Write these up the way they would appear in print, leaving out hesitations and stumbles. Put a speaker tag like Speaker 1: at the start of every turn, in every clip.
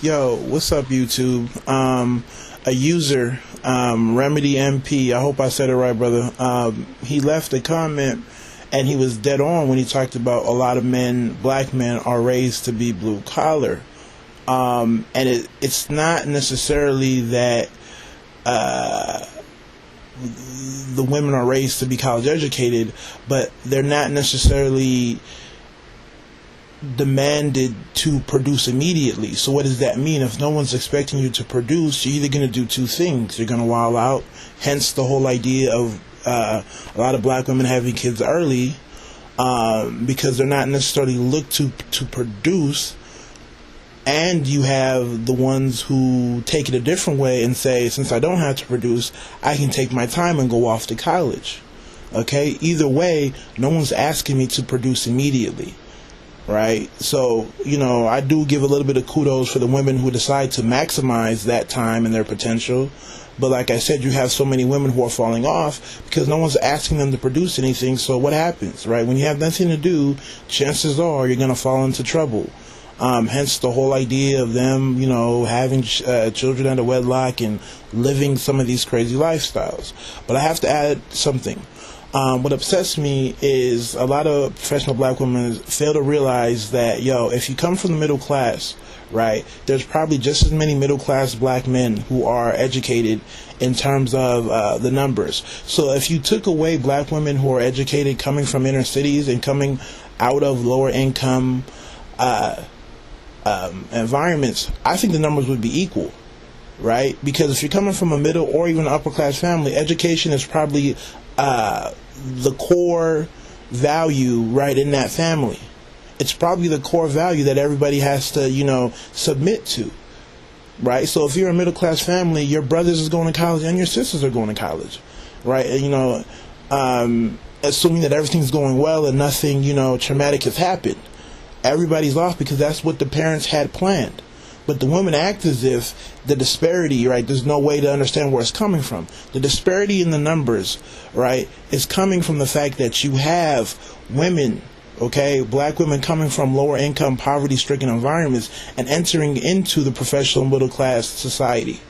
Speaker 1: Yo, what's up, YouTube? A user, Remedy MP, I hope I said it right, brother. He left a comment and he was dead on when he talked about a lot of men, black men, are raised to be blue collar. And it's not necessarily that the women are raised to be college educated, but they're not necessarily demanded to produce immediately. So what does that mean? If no one's expecting you to produce, you're either going to do two things. You're going to wild out, hence the whole idea of a lot of black women having kids early, because they're not necessarily looked to produce. And you have the ones who take it a different way and say, since I don't have to produce, I can take my time and go off to college. Okay? Either way, no one's asking me to produce immediately. Right? So, I do give a little bit of kudos for the women who decide to maximize that time and their potential. But like I said, you have so many women who are falling off because no one's asking them to produce anything. So what happens, right? When you have nothing to do, chances are you're going to fall into trouble. Hence the whole idea of them, having children under wedlock and living some of these crazy lifestyles. But I have to add something. What upsets me is a lot of professional black women fail to realize that, if you come from the middle class, right, there's probably just as many middle class black men who are educated in terms of the numbers. So if you took away black women who are educated coming from inner cities and coming out of lower income environments, I think the numbers would be equal. Right? Because if you're coming from a middle or even upper class family, education is probably the core value right in that family. It's probably the core value that everybody has to, submit to. Right? So if you're a middle class family, your brothers is going to college and your sisters are going to college. Right? Assuming that everything's going well and nothing, traumatic has happened. Everybody's off because that's what the parents had planned. But the women act as if the disparity, right, there's no way to understand where it's coming from. The disparity in the numbers, right, is coming from the fact that you have women, okay, black women coming from lower income, poverty-stricken environments and entering into the professional middle class society.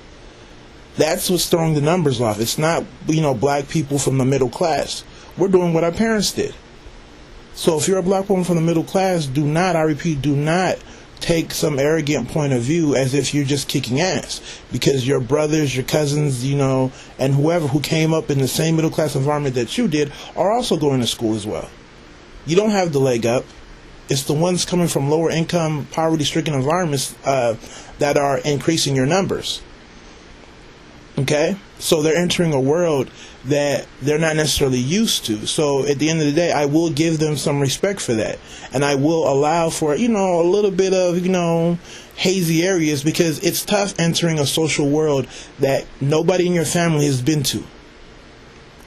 Speaker 1: That's what's throwing the numbers off. It's not, black people from the middle class. We're doing what our parents did. So if you're a black woman from the middle class, do not take some arrogant point of view as if you're just kicking ass, because your brothers, your cousins, and whoever who came up in the same middle class environment that you did are also going to school as well. You don't have the leg up. It's the ones coming from lower income, poverty stricken environments that are increasing your numbers. Okay? So they're entering a world that they're not necessarily used to. So at the end of the day, I will give them some respect for that. And I will allow for, a little bit of, hazy areas, because it's tough entering a social world that nobody in your family has been to.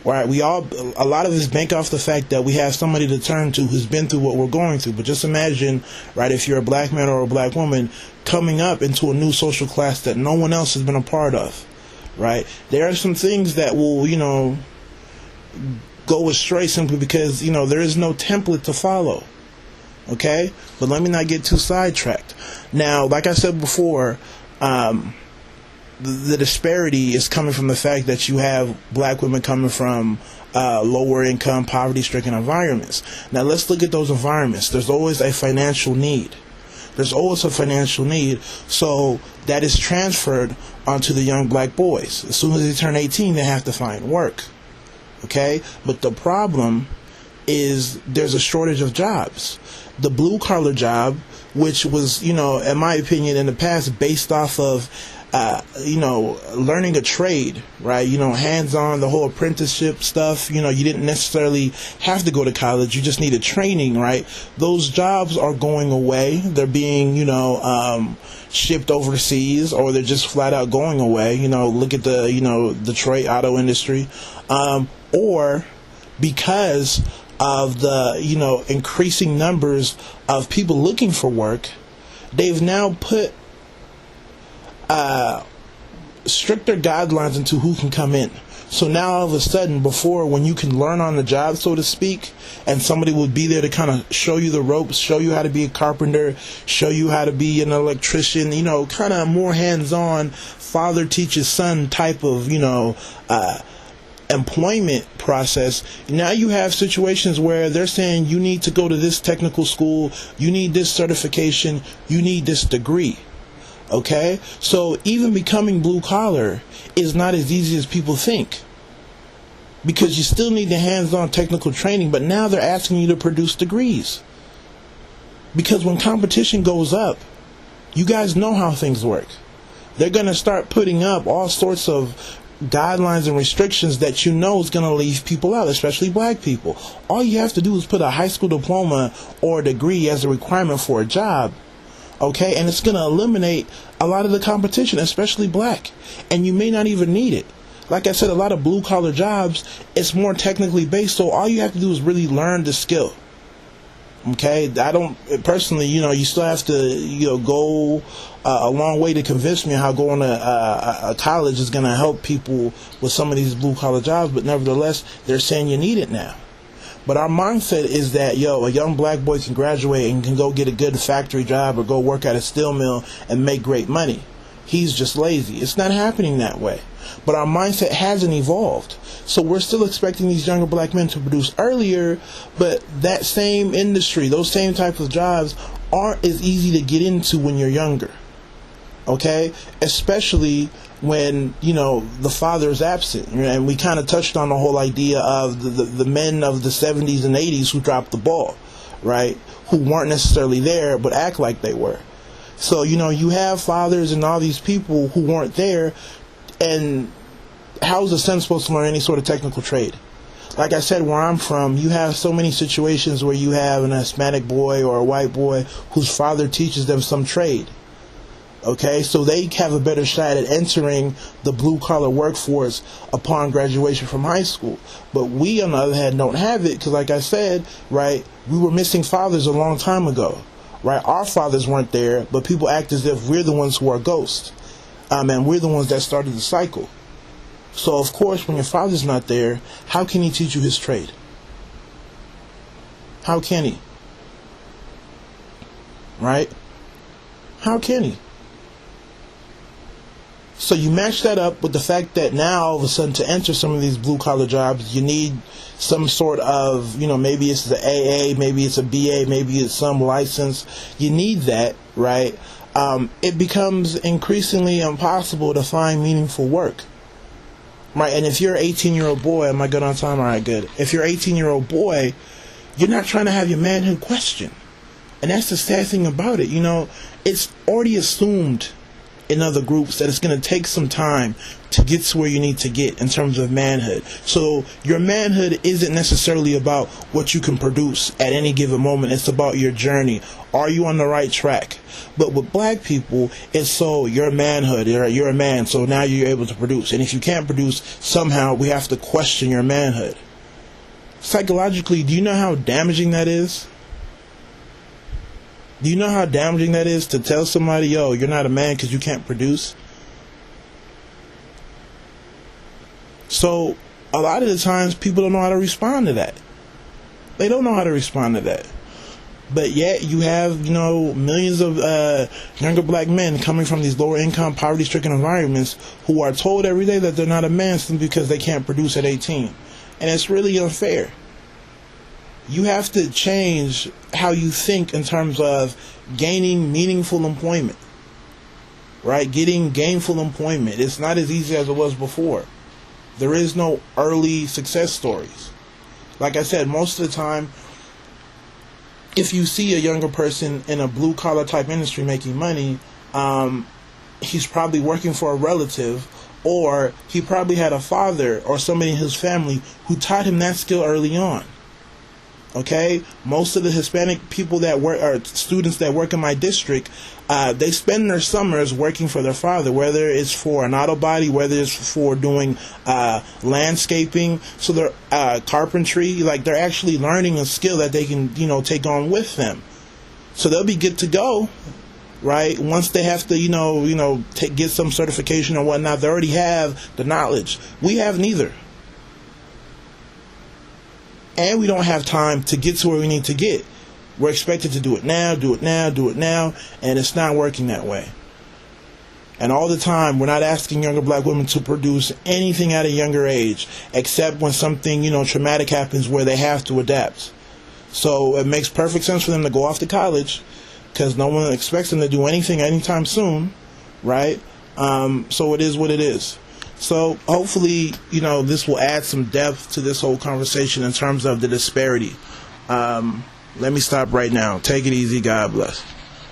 Speaker 1: Right? A lot of us bank off the fact that we have somebody to turn to who's been through what we're going through. But just imagine, right, if you're a black man or a black woman coming up into a new social class that no one else has been a part of. Right? There are some things that will, go astray simply because, there is no template to follow. Okay? But let me not get too sidetracked. Now, like I said before, the disparity is coming from the fact that you have black women coming from lower income, poverty-stricken environments. Now, let's look at those environments. There's always a financial need. So that is transferred onto the young black boys. As soon as they turn 18, they have to find work. Okay? But the problem is there's a shortage of jobs. The blue collar job, which was, in my opinion, in the past based off of learning a trade, right? Hands-on, the whole apprenticeship stuff. You didn't necessarily have to go to college. You just needed training, right? Those jobs are going away. They're being, shipped overseas, or they're just flat out going away. Look at the, Detroit auto industry. Or because of the, increasing numbers of people looking for work, they've now put stricter guidelines into who can come in. So now all of a sudden, before, when you can learn on the job, so to speak, and somebody would be there to kind of show you the ropes, show you how to be a carpenter, show you how to be an electrician, kind of more hands-on, father teaches son type of, employment process. Now you have situations where they're saying you need to go to this technical school, you need this certification, you need this degree. Okay? So even becoming blue collar is not as easy as people think, because you still need the hands-on technical training, but now they're asking you to produce degrees. Because when competition goes up, you guys know how things work. They're going to start putting up all sorts of guidelines and restrictions that is going to leave people out, especially black people. All you have to do is put a high school diploma or a degree as a requirement for a job, okay? And it's going to eliminate a lot of the competition, especially black. And you may not even need it. Like I said, a lot of blue collar jobs, it's more technically based, so all you have to do is really learn the skill. Okay, I don't personally, you still have to, go a long way to convince me how going to a college is going to help people with some of these blue collar jobs, but nevertheless, they're saying you need it now. But our mindset is that, a young black boy can graduate and can go get a good factory job or go work at a steel mill and make great money. He's just lazy. It's not happening that way. But our mindset hasn't evolved. So we're still expecting these younger black men to produce earlier, but that same industry, those same type of jobs aren't as easy to get into when you're younger. Okay? Especially when, the father is absent. And we kind of touched on the whole idea of the men of the 70s and 80s who dropped the ball, right? Who weren't necessarily there, but act like they were. So, you have fathers and all these people who weren't there, and how is the son supposed to learn any sort of technical trade? Like I said, where I'm from, you have so many situations where you have an Hispanic boy or a white boy whose father teaches them some trade. Okay, so they have a better shot at entering the blue-collar workforce upon graduation from high school. But we, on the other hand, don't have it because, like I said, right, we were missing fathers a long time ago. Right, our fathers weren't there, but people act as if we're the ones who are ghosts. And we're the ones that started the cycle. So, of course, when your father's not there, how can he teach you his trade? How can he? Right? How can he? So you match that up with the fact that now, all of a sudden, to enter some of these blue-collar jobs, you need some sort of, maybe it's the AA, maybe it's a BA, maybe it's some license. You need that, right? It becomes increasingly impossible to find meaningful work. Right? And if you're an 18-year-old boy, am I good on time? All right, good. If you're an 18-year-old boy, you're not trying to have your manhood questioned. And that's the sad thing about it. It's already assumed in other groups that it's going to take some time to get to where you need to get in terms of manhood. So your manhood isn't necessarily about what you can produce at any given moment. It's about your journey. Are you on the right track? But with black people, it's so your manhood, you're a man, so now you're able to produce. And if you can't produce, somehow we have to question your manhood. Psychologically, do you know how damaging that is? Do you know how damaging that is to tell somebody, you're not a man because you can't produce? So, a lot of the times, people don't know how to respond to that. They don't know how to respond to that. But yet, you have, millions of younger black men coming from these lower income, poverty-stricken environments who are told every day that they're not a man simply because they can't produce at 18. And it's really unfair. You have to change how you think in terms of gaining meaningful employment, right? Getting gainful employment. It's not as easy as it was before. There is no early success stories. Like I said, most of the time, if you see a younger person in a blue-collar type industry making money, he's probably working for a relative, or he probably had a father or somebody in his family who taught him that skill early on. Okay, most of the Hispanic people that work, or students that work in my district, they spend their summers working for their father, whether it's for an auto body, whether it's for doing landscaping, so they're carpentry, like they're actually learning a skill that they can, take on with them. So they'll be good to go right? Once they have to, get some certification or whatnot, they already have the knowledge. We have neither. And we don't have time to get to where we need to get. We're expected to do it now, and it's not working that way. And all the time, we're not asking younger black women to produce anything at a younger age, except when something, traumatic happens where they have to adapt. So it makes perfect sense for them to go off to college, because no one expects them to do anything anytime soon, right? So it is what it is. So hopefully, this will add some depth to this whole conversation in terms of the disparity. Let me stop right now. Take it easy. God bless.